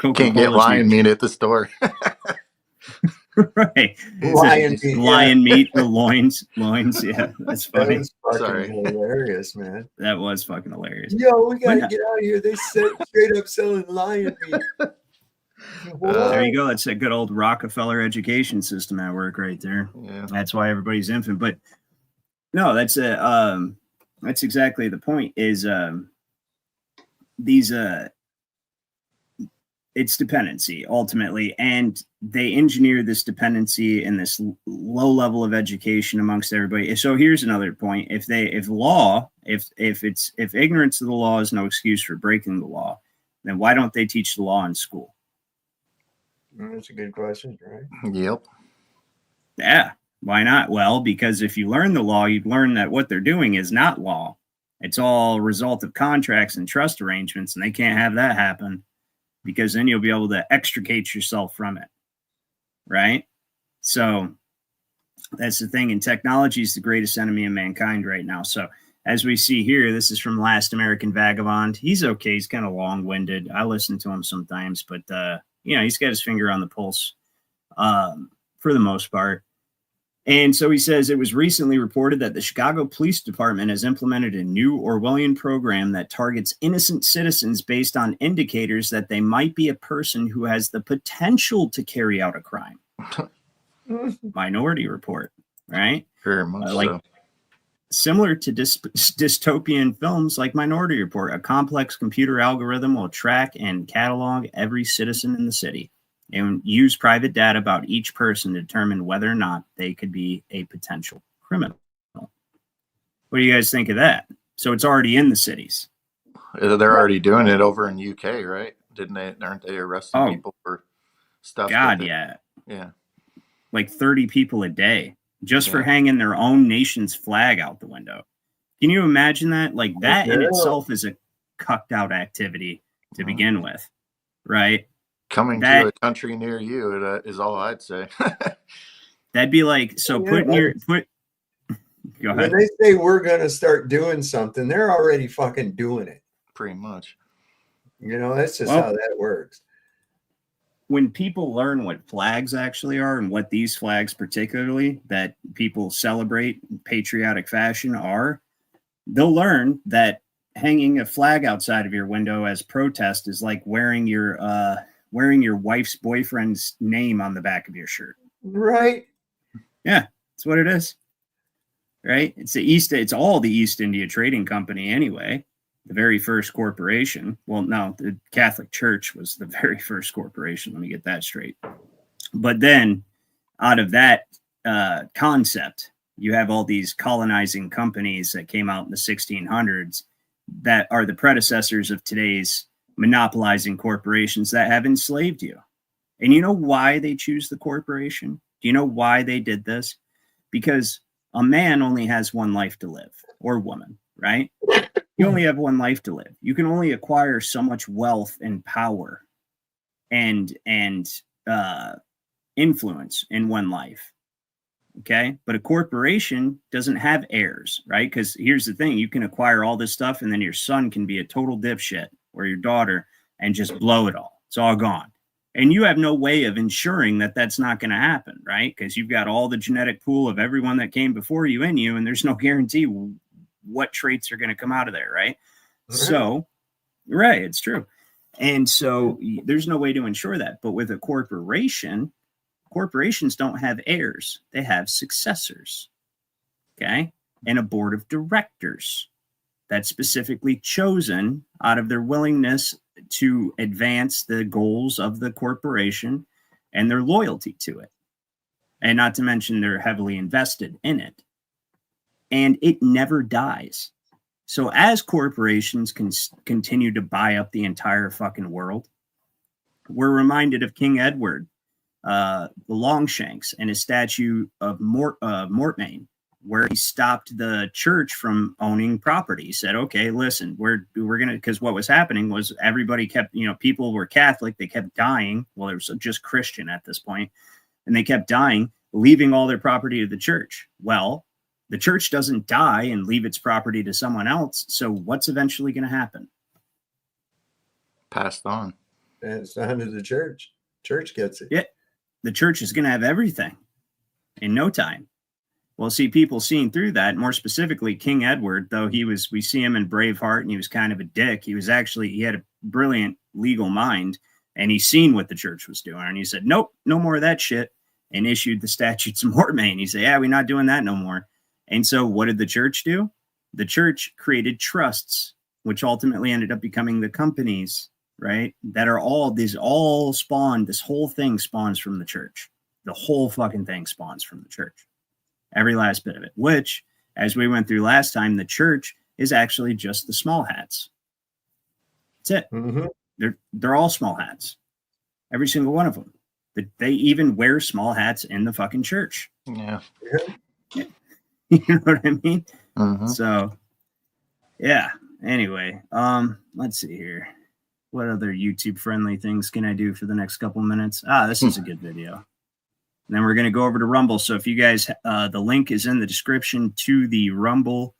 can't get lion meat at the store. Right. Lion meat, the loins. Yeah, that's funny. That was fucking hilarious, man. That was fucking hilarious. Yo, we gotta get out of here. They said straight up selling lion meat. There you go. That's a good old Rockefeller education system at work right there. Yeah. That's why everybody's infant. But no, that's exactly the point. Is it's dependency ultimately, and they engineer this dependency and this low level of education amongst everybody. So here's another point: if ignorance of the law is no excuse for breaking the law, then why don't they teach the law in school? That's a good question, right? Yep. Yeah. Why not? Well, because if you learn the law, you'd learn that what they're doing is not law. It's all a result of contracts and trust arrangements, and they can't have that happen, because then you'll be able to extricate yourself from it. Right? So that's the thing. And technology is the greatest enemy of mankind right now. So as we see here, this is from Last American Vagabond. He's okay. He's kind of long-winded. I listen to him sometimes, but he's got his finger on the pulse for the most part. And so he says, it was recently reported that the Chicago Police Department has implemented a new Orwellian program that targets innocent citizens based on indicators that they might be a person who has the potential to carry out a crime. Minority Report, right? Very much so. Similar to dystopian films like Minority Report, a complex computer algorithm will track and catalog every citizen in the city and use private data about each person to determine whether or not they could be a potential criminal. What do you guys think of that? So it's already in the cities. They're already doing it over in UK, right? Aren't they arresting people for stuff? God, yeah. Yeah. Like 30 people a day just for hanging their own nation's flag out the window. Can you imagine that? Like that in itself is a cucked out activity to begin with, right? Coming to a country near you is all I'd say. That'd be like, so go ahead. When they say we're going to start doing something, they're already fucking doing it. Pretty much. That's just how that works. When people learn what flags actually are, and what these flags particularly that people celebrate in patriotic fashion are, they'll learn that hanging a flag outside of your window as protest is like wearing your wife's boyfriend's name on the back of your shirt. Right. Yeah, that's what it is. Right. It's all the East India Trading Company anyway. The very first corporation. Well, no, the Catholic Church was the very first corporation. Let me get that straight. But then out of that concept, you have all these colonizing companies that came out in the 1600s that are the predecessors of today's monopolizing corporations that have enslaved you. And you know why they choose the corporation? Do you know why they did this? Because a man only has one life to live, or woman, right? You only have one life to live. You can only acquire so much wealth and power and influence in one life. Okay. But a corporation doesn't have heirs, right? Because here's the thing, you can acquire all this stuff and then your son can be a total dipshit, or your daughter, and just blow it all. It's all gone. And you have no way of ensuring that that's not going to happen, right? Because you've got all the genetic pool of everyone that came before you in you, and there's no guarantee what traits are going to come out of there, right? So, right, it's true. And so there's no way to ensure that. But with a corporation, corporations don't have heirs. They have successors, okay? And a board of directors that's specifically chosen out of their willingness to advance the goals of the corporation and their loyalty to it. And not to mention they're heavily invested in it. And it never dies. So as corporations can continue to buy up the entire fucking world, we're reminded of King Edward, the Longshanks, and his statue of Mortmain, where he stopped the church from owning property. He said, okay, listen, we're going to, because what was happening was everybody kept, people were Catholic. They kept dying. Well, it was just Christian at this point, and they kept dying, leaving all their property to the church. Well, the church doesn't die and leave its property to someone else. So what's eventually going to happen? Passed on. And it's not to the church. Church gets it. Yeah. The church is going to have everything in no time. Well, see, people seeing through that, more specifically King Edward, though we see him in Braveheart and he was kind of a dick. He had a brilliant legal mind, and he's seen what the church was doing. And he said, nope, no more of that shit, and issued the statutes of Mortmain. He said, yeah, we're not doing that no more. And so what did the church do? The church created trusts, which ultimately ended up becoming the companies, right? That are all spawned. This whole thing spawns from the church. The whole fucking thing spawns from the church. Every last bit of it, which, as we went through last time, the church is actually just the small hats. That's it. Mm-hmm. They're all small hats. Every single one of them. They even wear small hats in the fucking church. Yeah. You know what I mean? Mm-hmm. So, yeah. Anyway, let's see here. What other YouTube friendly things can I do for the next couple minutes? This is a good video. And then we're going to go over to Rumble. So if you guys, the link is in the description to the Rumble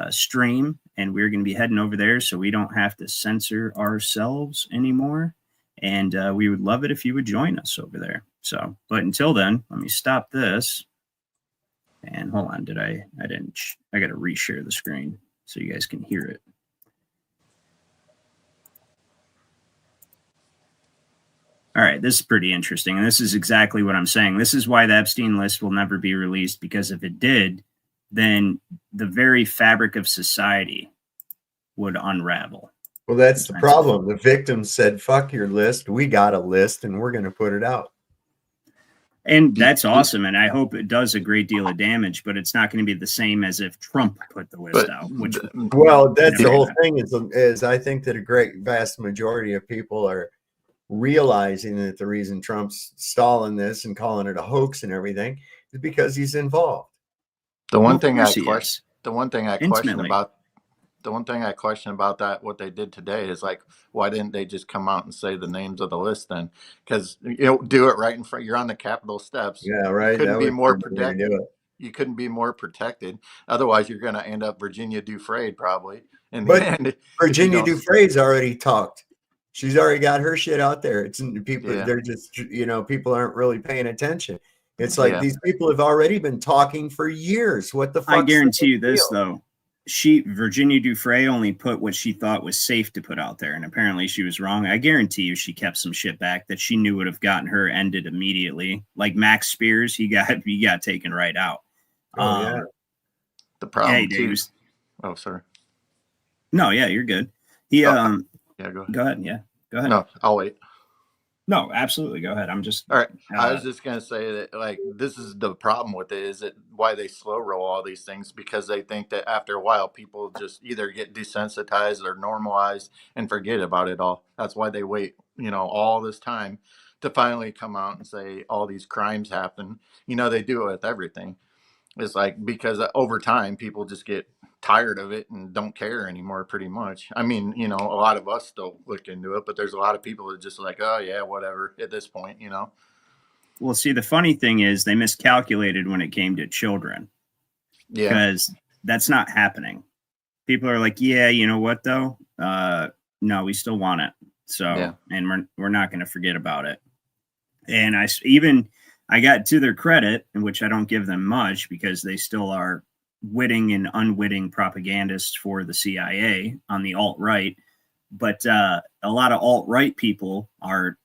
stream, and we're going to be heading over there so we don't have to censor ourselves anymore. And we would love it if you would join us over there. So, but until then, let me stop this. And hold on, I got to reshare the screen so you guys can hear it. All right, this is pretty interesting. And this is exactly what I'm saying. This is why the Epstein list will never be released, because if it did, then the very fabric of society would unravel. Well, that's the problem. The victim said, fuck your list. We got a list and we're going to put it out. And that's awesome. And I hope it does a great deal of damage, but it's not going to be the same as if Trump put the list out. Well, that's the whole thing is I think that a vast majority of people are realizing that the reason Trump's stalling this and calling it a hoax and everything is because he's involved. The one thing I question about that, what they did today, is like, why didn't they just come out and say the names of the list then? Because do it right in front. You're on the Capitol steps. Yeah, right. You couldn't be more protected. You couldn't be more protected. Otherwise, you're going to end up Virginia Dufresne probably. But Virginia Dufresne's already talked. She's already got her shit out there. It's people. Yeah. They're just people aren't really paying attention. It's like these people have already been talking for years. What the fuck? I guarantee you this though. Virginia Dufresne only put what she thought was safe to put out there, and apparently she was wrong. I guarantee you she kept some shit back that she knew would have gotten her ended immediately. Like Max Spears, he got taken right out. Yeah. The problem too. Oh, sorry. No, yeah, you're good. Yeah, go ahead. Go ahead. Yeah, go ahead. No, I'll wait. No, absolutely. Go ahead. I'm just all right. I was just gonna say that, like, this is the problem with it. Is it why they slow roll all these things? Because they think that after a while, people just either get desensitized or normalized and forget about it all. That's why they wait, all this time to finally come out and say all these crimes happen. They do it with everything. It's like, because over time people just get tired of it and don't care anymore, pretty much. I mean, a lot of us still look into it, but there's a lot of people that just like, oh yeah, whatever at this point. Well, see, the funny thing is they miscalculated when it came to children, Yeah. because that's not happening. People are like, yeah, you know what though? No, we still want it. So, Yeah. and we're not going to forget about it. And I got to their credit, in which I don't give them much, because they still are witting and unwitting propagandists for the CIA on the alt-right. But a lot of alt-right people are,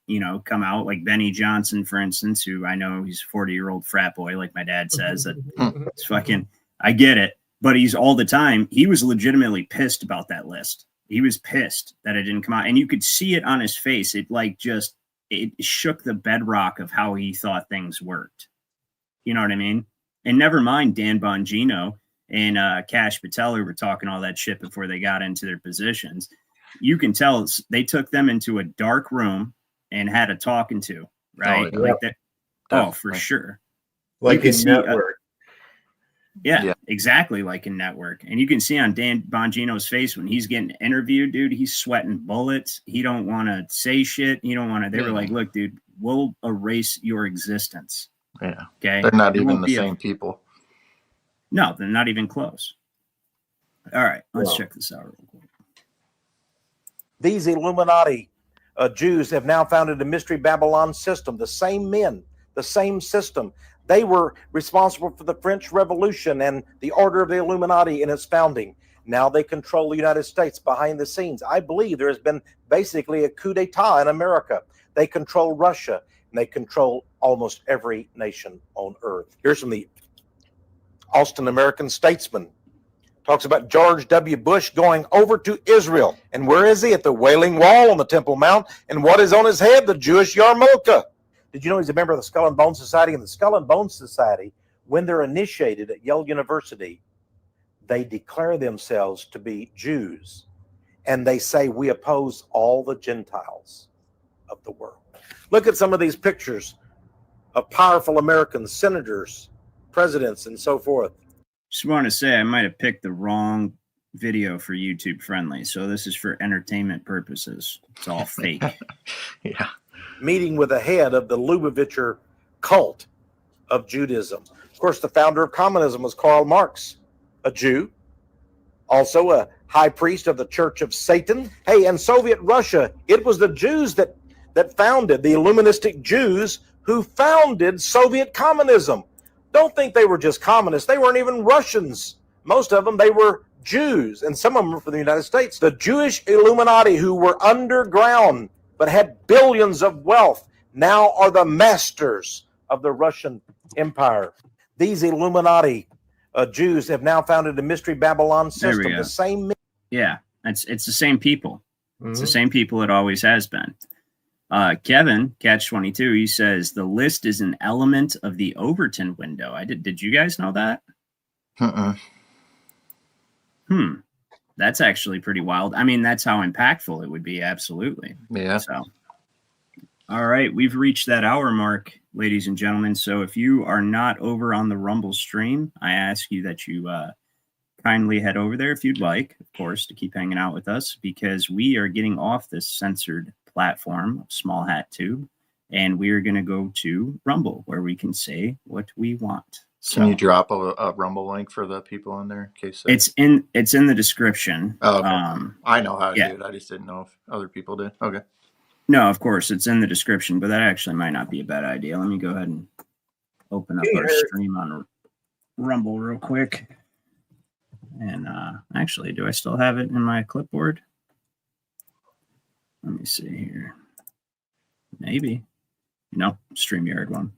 come out, like Benny Johnson, for instance, who I know he's a 40-year-old frat boy, like my dad says. That it's fucking, I get it. But he was legitimately pissed about that list. He was pissed that it didn't come out. And you could see it on his face. It shook the bedrock of how he thought things worked. You know what I mean? And never mind Dan Bongino and Kash Patel, who were talking all that shit before they got into their positions. You can tell they took them into a dark room and had a talking to, right? Oh, yeah. Like that. Oh, for sure. Like in Network. Yeah, exactly, like in Network. And you can see on Dan Bongino's face when he's getting interviewed, dude, he's sweating bullets. He don't want to say shit. He don't want to. They were like, look, dude, we'll erase your existence. Yeah. Okay. They're not even the same people. No, they're not even close. All right, let's check this out real quick. These Illuminati Jews have now founded a mystery Babylon system. The same men, the same system. They were responsible for the French Revolution and the Order of the Illuminati in its founding. Now they control the United States behind the scenes. I believe there has been basically a coup d'etat in America. They control Russia, and they control almost every nation on earth. Here's from the Austin American Statesman. Talks about George W. Bush going over to Israel. And where is he? At the Wailing Wall on the Temple Mount. And what is on his head? The Jewish yarmulke. Did you know he's a member of the Skull and Bones Society? And the Skull and Bones Society, when they're initiated at Yale University, they declare themselves to be Jews. And they say, we oppose all the Gentiles of the world. Look at some of these pictures of powerful American senators, presidents, and so forth. Just want to say I might have picked the wrong video for YouTube friendly. So this is for entertainment purposes. It's all fake. Yeah. Meeting with the head of the Lubavitcher cult of Judaism. Of course, the founder of communism was Karl Marx, a Jew, also a high priest of the Church of Satan. Hey, in Soviet Russia, it was the Jews that founded, the Illuministic Jews who founded Soviet communism. Don't think they were just communists. They weren't even Russians. Most of them, they were Jews, and some of them were from the United States. The Jewish Illuminati, who were underground but had billions of wealth, now are the masters of the Russian Empire. These Illuminati Jews have now founded a mystery Babylon system. The same. Yeah, it's the same people. It's the same people it always has been. Kevin, Catch-22, he says the list is an element of the Overton window. Did you guys know that? That's actually pretty wild. I mean, that's how impactful it would be. Absolutely. Yeah. So, all right, we've reached that hour mark, ladies and gentlemen. So if you are not over on the Rumble stream, I ask you that you kindly head over there if you'd like, of course, to keep hanging out with us, because we are getting off this censored platform of Small Hat Tube, and we are going to go to Rumble, where we can say what we want. So, can you drop a Rumble link for the people in there in case it's in the description. Oh, okay. I know how to do it. I just didn't know if other people did. Okay. No, of course it's in the description, but that actually might not be a bad idea. Let me go ahead and open up our stream on Rumble real quick. And actually, do I still have it in my clipboard? Let me see here. Maybe. No, StreamYard one.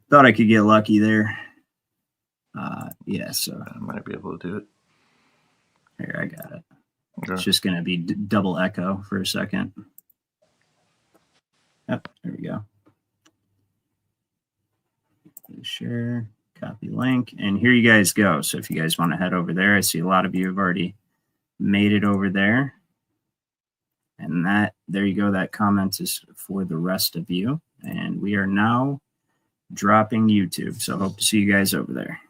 Thought I could get lucky there. Yeah, so I might be able to do it. Here, I got it. Okay. It's just going to be double echo for a second. Yep, there we go. Share, copy link, and here you guys go. So if you guys want to head over there, I see a lot of you have already made it over there. And there you go. That comment is for the rest of you. And we are now dropping YouTube. So hope to see you guys over there.